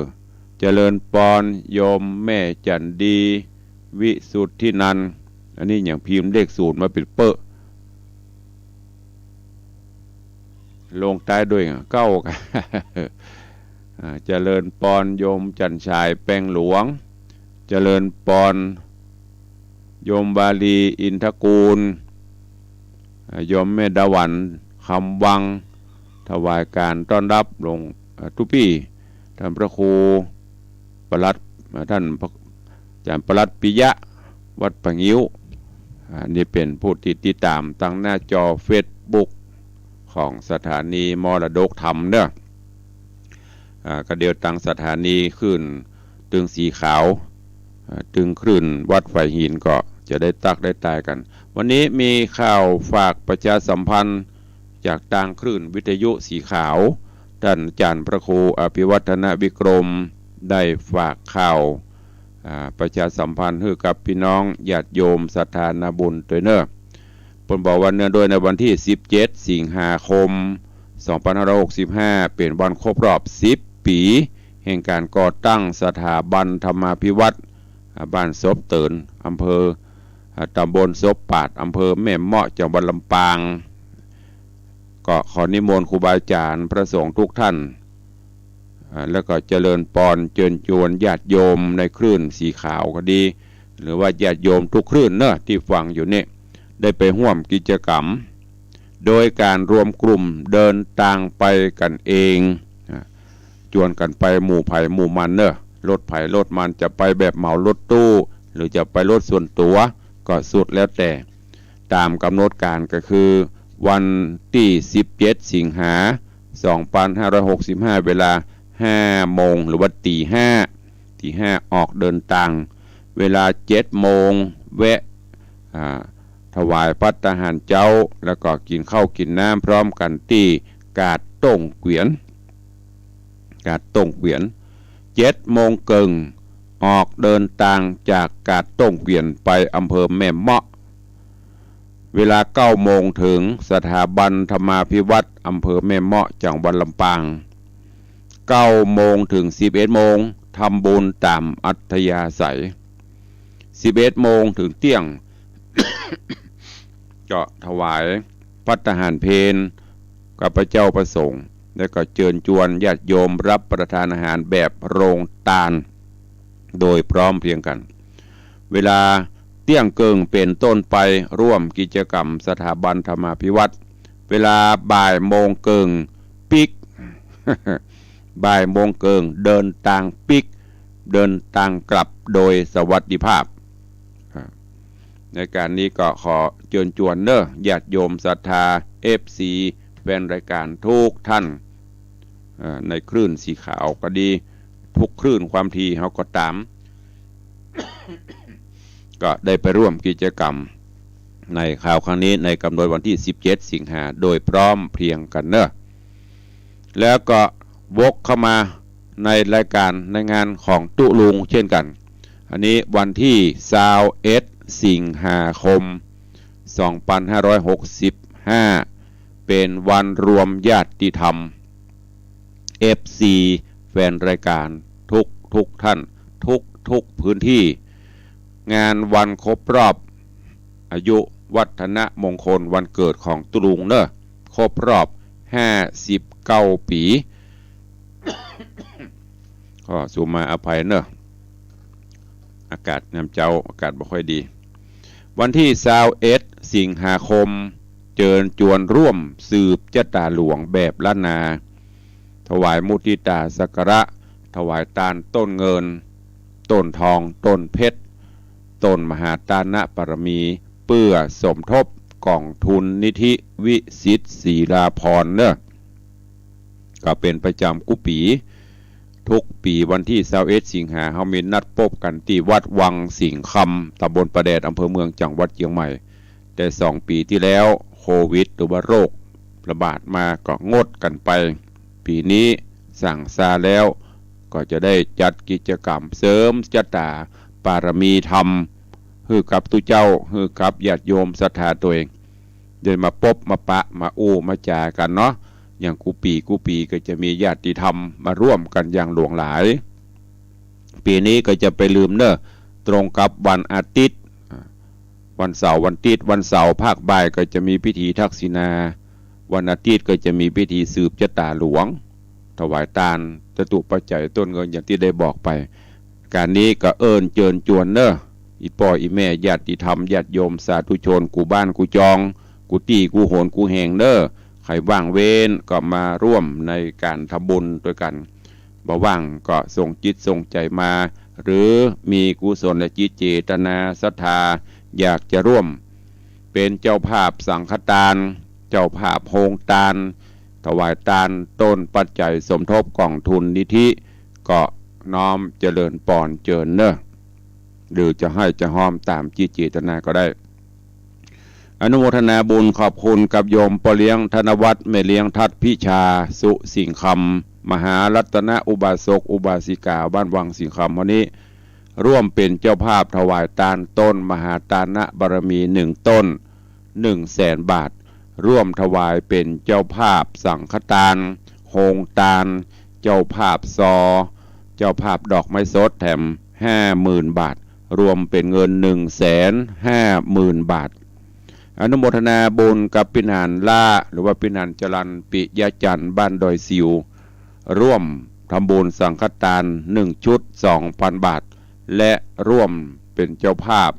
เจริญพรโยมแม่จันดีวิสุทธินันท์อันนี้อย่างพิมพ์เลขสูตรมาเป็นเปอะลงใต้ด้วยเก้ากันเจริญพรโยมจันชายแป้งหลวงเจริญพรโยมบาลีอินทกูลโยมแม่ดาวันคำวังถวายการต้อนรับหลวงทุปีท่านพระครูปลัดท่านอาจารย์ปลัดปิยะวัดปะงิ้วนี่เป็นผู้ติดตามตั้งหน้าจอเฟซบุ๊กของสถานีมรดกธรรมเนอะ กระเดียวตังสถานีขึ้นตึงสีขาวตึงคลื่นวัดไฟหินก็จะได้ตักได้ตายกันวันนี้มีข่าวฝากประชาสัมพันธ์จากทางคลื่นวิทยุสีขาวท่านอาจารย์พระครูอภิวัฒนวิกรมได้ฝากข่าวประชาสัมพันธ์ให้กับพี่น้องญาติโยมศรัทธานาบุญตัวเนอปนบอกวันเนื่องโดยในวันที่17สิงหาคม2565เป็นวันครบรอบ10ปีแห่งการก่อตั้งสถาบันธรรมาภิวัตรบ้านศพเตินอำเภอตำบลศพปาดอำเภอแม่เมาะจังหวัดลำปางก็ขอนิมนต์ครูบาอาจารย์พระสงฆ์ทุกท่านแล้วก็เจริญปอนเจิญจวนญาติโยมในคลื่นสีขาวก็ดีหรือว่าญาติโยมทุกคลื่นเนอะที่ฟังอยู่นี่ได้ไปร่วมกิจกรรมโดยการรวมกลุ่มเดินทางไปกันเองจวนกันไปหมู่ไผ่หมู่มันเนอะรถไผ่รถมันจะไปแบบเหมารถตู้หรือจะไปรถส่วนตัวก็สุดแล้วแต่ตามกำหนดการก็คือวันที่17สิงหา2565เวลา5โมงหรือว่าตี5ออกเดินทางเวลา7โมงแวะถวายภัตตาหารเจ้าแล้วก็กินข้าวกินน้ำพร้อมกันที่กาดต้งเกวียน7โมงเกิงออกเดินทางจากกาดต้งเกวียนไปอำเภอแม่เมาะเวลา9โมงถึงสถาบันธรรมาภิวัตรอำเภอแม่เมาะจังหวัดลำปาง9โมงถึง11โมงทำบุญตามอัธยาศัย11โมงถึงเที่ยง ก็ถวายภัตตาหารเพลกับพระเจ้าประสงค์แล้วก็เชิญชวนญาติโยมรับประทานอาหารแบบโรงทานโดยพร้อมเพรียงกันเวลาเที่ยงเกิงเป็นต้นไปร่วมกิจกรรมสถาบันธรรมาภิวัตรเวลาบ่ายโมงเกิงปิก บ่ายโมงเกิงเดินทางปิกเดินทางกลับโดยสวัสดิภาพในการนี้ก็ขอเชิญชวนเนอะญาติโยมศรัทธา FC แฟนรายการทุกท่านในคลื่นสีขาวก็ดีทุกคลื่นความทีเขาก็ตาม ก็ได้ไปร่วมกิจกรรมในข่าวครั้งนี้ในกำหนดวันที่17สิงหาโดยพร้อมเพรียงกันเนอะแล้วก็วกเข้ามาในรายการในงานของตุลุงเช่นกันอันนี้วันที่21สิงหาคม2565เป็นวันรวมญาติธรรม FC แฟนรายการทุกท่านทุกพื้นที่งานวันครบรอบอายุวัฒนมงคลวันเกิดของตุลุงเนอะครบรอบ59 ปีก็สูมาอภัยเนอะอากาศน้ำเจ้าอากาศไม่ค่อยดีวันที่21สิงหาคมเชิญชวนร่วมสืบชะตาหลวงแบบล้านนาถวายมุทิตาสักการะถวายทานต้นเงินต้นทองต้นเพชรต้นมหาทานะปรมีเพื่อสมทบกองทุนนิธิวิสิตศรีราพรเนอะก็เป็นประจำกุปีทุกปีวันที่21สิงหาเขามีนัดพบกันที่วัดวังสิงห์คำตำบลประแดดอำเภอเมืองจังหวัดเชียงใหม่แต่2 ปีที่แล้วโควิดหรือว่าโรคระบาดมาก็งดกันไปปีนี้สั่งซาแล้วก็จะได้จัดกิจกรรมเสริมชะตาปารมีธรรมฮือกับตุเจ้าฮือกับญาติโยมศรัทธาตัวเองเดินมาพบมาปะมาอู้มาจากันเนาะอย่างกูปีก็จะมีญาติธรรมมาร่วมกันอย่างหลวงหลายปีนี้ก็จะไปลืมเนอะตรงกับวันอาทิตย์วันเสาร์วันอาทิตย์วันเสาร์ภาคบ่ายก็จะมีพิธีทักษิณาวันอาทิตย์ก็จะมีพิธีสืบชะตาหลวงถวายทานจตุปัจจัยต้นเงินอย่างที่ได้บอกไปการนี้ก็เชิญชวนเนอะอีพ่ออีแม่ญาติธรรมญาติโยมสาธุชนกูบ้านกูจองกูตีกูโหนกูแหงเนอะใครว่างเว้นก็มาร่วมในการทำบุญด้วยกันบ่ว่างก็ส่งจิตส่งใจมาหรือมีกุศลและจิตเจตนาศรัทธาอยากจะร่วมเป็นเจ้าภาพสังฆทานเจ้าภาพโฮงทาน ถวายทานต้นปัจจัยสมทบกองทุนนิธิก็น้อมเจริญปอนเจิญเนอะหรือจะให้จะห้อมตามจิตเจตนาก็ได้อนุโมทนาบุญขอบคุณกับโยมปอเลี้ยงธนวัฒน์แม่เลี้ยงทัดพิชาสุสิงคำมหารัตนอุบาสกอุบาสิกาบ้านวังสิงคำวันนี้ร่วมเป็นเจ้าภาพถวายทานต้นมหาทานะบารมี1 ต้น100,000 บาทร่วมถวายเป็นเจ้าภาพสังฆทานโฮงทานเจ้าภาพซอเจ้าภาพดอกไม้สดแถม50,000 บาทรวมเป็นเงิน150,000 บาทอนุโมทนาบุญกับปิณานล่าหรือว่าปิณานจรันปิยจันทร์บ้านดอยสิวร่วมทำบุญสังฆทาน1 ชุด 2,000 บาทและร่วมเป็นเจ้าภาพ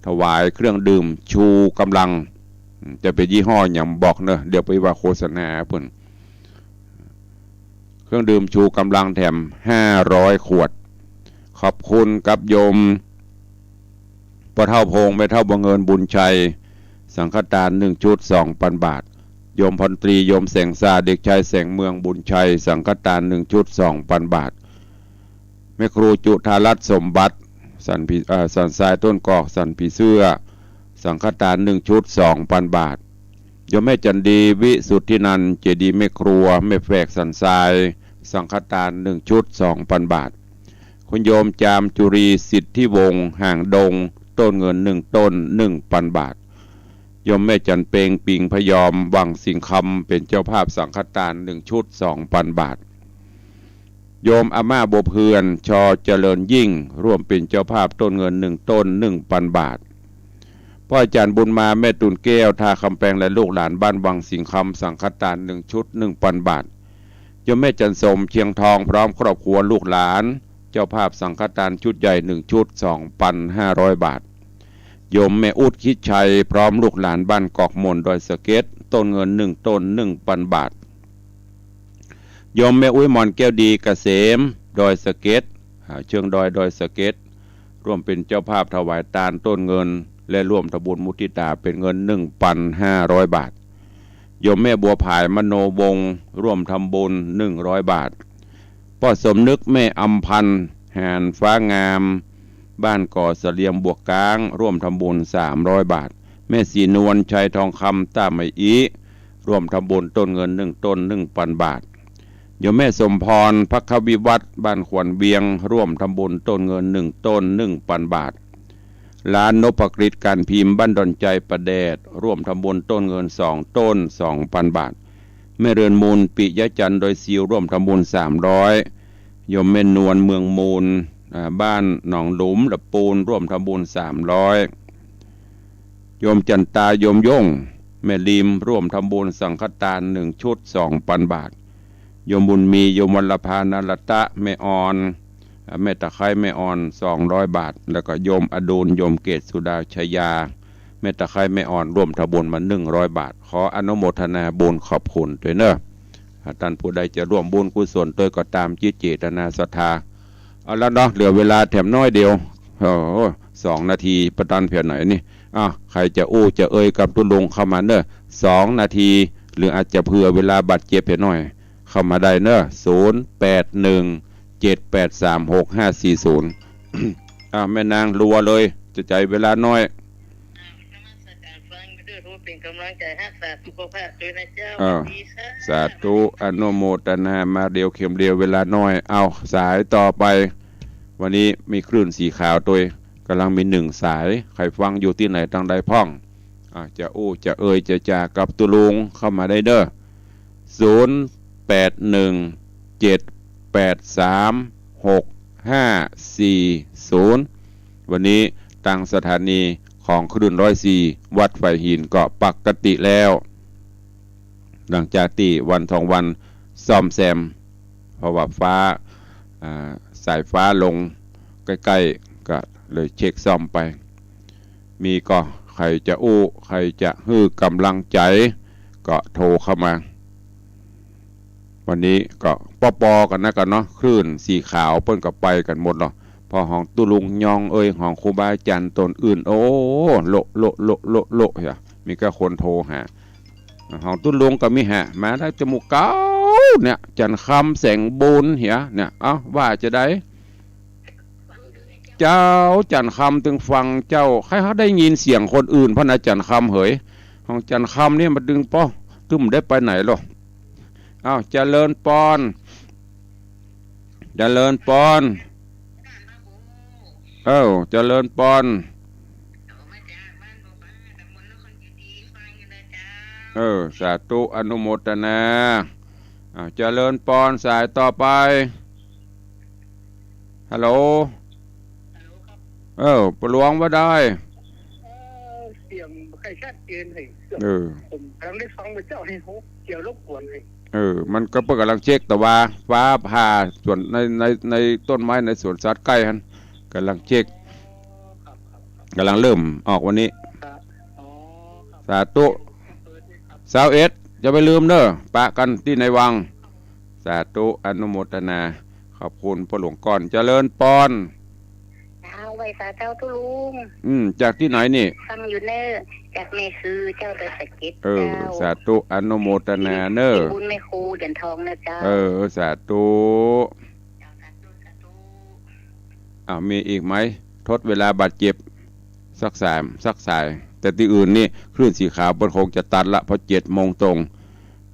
ถวายเครื่องดื่มชูกำลังจะเป็นยี่ห้ออย่างบอกเนอะเดี๋ยวไปว่าโฆษณาเพิ่นเครื่องดื่มชูกำลังแถม500 ขวดขอบคุณกับโยมพ่อเฒ่าพงษ์แม่เฒ่าบังเอิญบุญชัยสังฆทาน1 ชุด 2,000 บาทโยมพลตรีโยมแสงซาเด็กชายแสงเมืองบุญชัยสังฆทาน1 ชุด 2,000 บาทแม่ครูจุธารัตน์สมบัติสันทรายต้นกอกสันผีเสื้อสังฆทาน1 ชุด 2,000 บาทโยมแม่จันดีวิสุทธินันท์เจดีแม่ครัวแม่แฝกสันทรายสังฆทาน1 ชุด 2,000 บาทคุณโยมจามจุรีสิทธิวงศ์ห่างดงต้นเงิน1 ต้น 1,000 บาทโยมแม่จันเปงปิงพยอมวังสิงคำเป็นเจ้าภาพสังฆทาน1 ชุด 2,000 บาทโยมอาม่าบัวเพือนชอเจริญยิ่งร่วมเป็นเจ้าภาพต้นเงิน1 ต้น 1,000 บาทพ่ออาจารย์บุญมาแม่ตุนแก้วท่าคำแปงและลูกหลานบ้านวังสิงคำสังฆทาน1 ชุด 1,000 บาทโยมแม่จันสมเชียงทองพร้อมครอบครัวลูกหลานเจ้าภาพสังฆทานชุดใหญ่1 ชุด 2,500 บาทโยมแม่อุดคิดชัยพร้อมลูกหลานบ้านกอกมนดอยสะเก็ดต้นเงิน1 ต้น 1,000 บาทโยมแม่อุ้ยมอนแก้วดีเกษมดอยสะเก็ดเชิงดอยสะเก็ดร่วมเป็นเจ้าภาพถวายทานต้นเงินและร่วมทำบุญมุทิตาเป็นเงิน 1,500 บาทโยมแม่บัวผายมโนวงศ์ร่วมทำบุญ100 บาทพ่อสมนึกแม่อำพันธ์แหนฟ้างามบ้านก่อเสลียมบวกกลางร่วมทำบุญ300 บาทแม่สีนวลชัยทองคำต้าไม่อีร่วมทำบุญต้นเงิน1 ต้น 1,000 บาทโยมแม่สมพรภัควิวัฒน์บ้านขวัญเวียงร่วมทำบุญต้นเงิน1 ต้น 1,000 บาทลานนพกฤษการพิมพ์บ้านดอนใจประแดดร่วมทำบุญต้นเงิน2 ต้น 2,000 บาทแม่เรือนมูลปิยจันทร์โดยซิวร่วมทำบุญ300โยมแม่นวลเมืองมูลบ้านหนองหลุมละปูนร่วมทำบุญ300โยมจันตาโยมย่งแม่ลิมร่วมทำบุญสังฆทาน1 ชุด 2,000 บาทโยมบุญมีโยมวัลภานารตะแม่อ่อนแม่ตะไคร้แม่อ่อน200 บาทแล้วก็โยมอดุลโยมเกศสุดาชยาแม่ตะไคร้แม่อ่อนร่วมทำบุญมา100 บาทขออนุโมทนาบุญขอบคุณด้วยเนอะท่านผู้ใดจะร่วมบุญกุศลโดยก็ตามจิตเจตนาศรัทธาเอาแล้วเนาะเหลือเวลาแถมน้อยเดียว2 นาทีประตันเพียงไหนนี่ใครจะอู้จะเอ่ยกับตุลุงเข้ามาเนอะ2 นาทีหรืออาจจะเผื่อเวลาบัดเจ็บเพียงหน่อยเข้ามาได้เนอะ0817836540แม่นางรัวเลยจะใจเวลาน้อยเป็นกำลังใจให้สาธุขอพระด้วยนะเจ้าสาธุอนุโมทนามาเดียวเข็มเดียวเวลาน้อยเอาสายต่อไปวันนี้มีคลื่นสีขาวตัวกำลังมี1 สายใครฟังอยู่ที่ไหนทางใดพ้องจะอู้จะเอ่ยจะจากับตุลุงเข้ามาได้เด้อ0818365540วันนี้ตั้งสถานีของคลื่น104วัดไฟหินก็ปกติแล้วหลังจากที่วันทองวันซ่อมแซมเพราะว่าฟ้าสายฟ้าลงใกล้ๆก็เลยเช็คซ่อมไปมีก็ใครจะอู้ใครจะฮื้อกำลังใจก็โทรเข้ามาวันนี้ก็ปอกันนะกันเนาะคลื่นสีขาวเปิ้นก็ไปกันหมดหรอกพอของตุลุงยองของครูบาอาจารย์ตนอื่นโอ้โลอย่ามีก็คนโทรหา ของตุ้นลุงก็มีแหะมาได้จมูกเก้าเนี่ยจันคำแสงบุญเหียเนี่ยเอ้าว่าจะได้เจ้าจันคำถึงฟังเจ้าใครเขาได้ยินเสียงคนอื่นพระนะจันคำเหยของจันคำเนี่ยมาดึงป้อตึมได้ไปไหนหรอเอ้าเจริญปอนเจริญปอนเจริญปอนสาธุอนุโมทนาเจริญปอนสายต่อไปฮัลโหลประหลวงว่าได้เสียงใครชัดเจนให้ผมกำลังได้ฟังพระเจ้าให้เขาเกี่ยวรบกวนให้มันก็เพิ่งกำลังเช็คแต่ว่าฟ้าผ่าส่วนในต้นไม้ในสวนสัตว์ใกล้ฮันกำลังเช็คกำลังเริ่มออกวันนี้สาธุ21จะไปลืมเด้อปะกันที่ในวังสาธุอนุโมทนาขอบคุณพระหลวงก่อนเจริญปอนเอาไว้สาเจ้าทุลุงจากที่ไหนนี่ฟังอยู่เนอจากแม่คือเจ้าเดชกิจสาธุอนุโมทนาเนอบุญแม่ครูเดือนทองนะเจ้าสาธุมีอีกไหมทดเวลาบาดเจ็บสักสายแต่ที่อื่นนี่คลื่นสีขาวบนคงจะตัดละเพราะ7 โมงตรง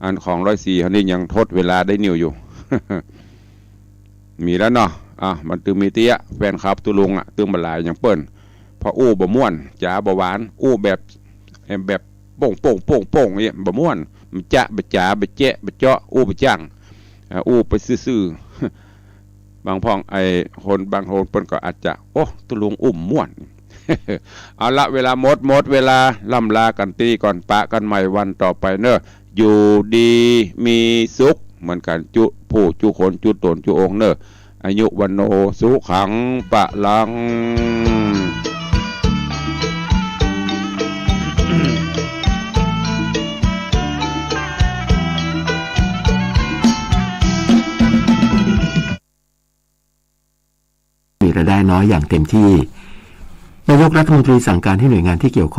อันของ104อันนี้ยังทดเวลาได้นิ่วอยู่ มีแล้วเนาะมันตึงมีเตี้ยแฟนคลับตุลุงตึงบลายอย่างเปิ้นพออู้บ่ม่วนจ๋าบ่หวานอู้แบบโป่งเนี่ยบ่ม่วนมันจะบ่จ๋าบ่แจ๊ะบ่เจาะอู้บ่จังอู้ไปซื่อๆบางพ้องบางคนเปิ้นก็อาจจะโอ้ตุลุงอุ้มม่วนเอาละเวลาหมดเวลาล่ำลากันตีก่อนปะกันใหม่วันต่อไปเนอะอยู่ดีมีสุขเหมือนกันจุผู้จุคนจุตนจุองเนอะอายุวันโนสุขังปะลังมีรายได้น้อยอย่างเต็มที่นายกรัฐมนตรีสั่งการให้หน่วยงานที่เกี่ยวข้อง